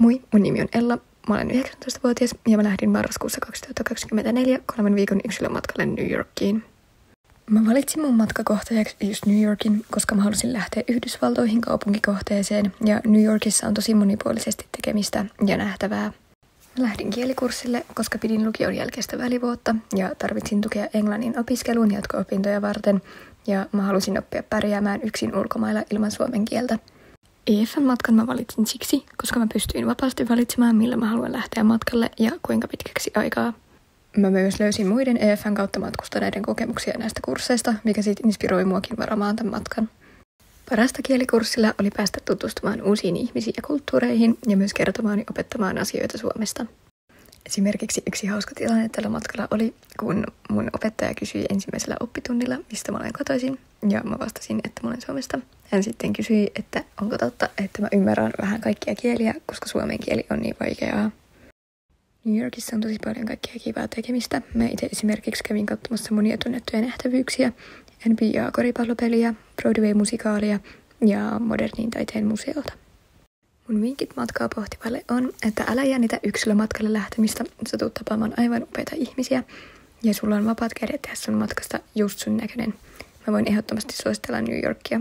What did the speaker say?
Moi, mun nimi on Ella. Mä olen 19-vuotias ja mä lähdin marraskuussa 2024 3 viikon yksilömatkalle New Yorkiin. Mä valitsin mun matkakohtajaksi just New Yorkin, koska mä halusin lähteä Yhdysvaltoihin kaupunkikohteeseen ja New Yorkissa on tosi monipuolisesti tekemistä ja nähtävää. Mä lähdin kielikurssille, koska pidin lukion jälkeistä välivuotta ja tarvitsin tukea englannin opiskeluun jatko-opintoja varten ja mä halusin oppia pärjäämään yksin ulkomailla ilman suomen kieltä. EFN-matkan mä valitsin siksi, koska mä pystyin vapaasti valitsemaan, millä mä haluan lähteä matkalle ja kuinka pitkäksi aikaa. Mä myös löysin muiden EFN kautta matkustaneiden kokemuksia näistä kursseista, mikä sitten inspiroi muakin varamaan tämän matkan. Parasta kielikurssilla oli päästä tutustumaan uusiin ihmisiin ja kulttuureihin ja myös kertomaan ja opettamaan asioita Suomesta. Esimerkiksi yksi hauska tilanne tällä matkalla oli, kun mun opettaja kysyi ensimmäisellä oppitunnilla, mistä mä olen kotoisin, ja mä vastasin, että mä olen Suomesta. Hän sitten kysyi, että onko totta, että mä ymmärrän vähän kaikkia kieliä, koska suomen kieli on niin vaikeaa. New Yorkissa on tosi paljon kaikkea kivaa tekemistä. Mä itse esimerkiksi kävin katsomassa monia tunnettuja nähtävyyksiä, NBA-koripallopeliä, Broadway-musikaalia ja modernin taiteen museota. Mun vinkit matkaa pohtivalle on, että älä jännitä yksilömatkalle lähtemistä, sä tulet tapaamaan aivan upeita ihmisiä ja sulla on vapaat kädet tehdä sun matkasta just sun näköinen. Mä voin ehdottomasti suositella New Yorkia.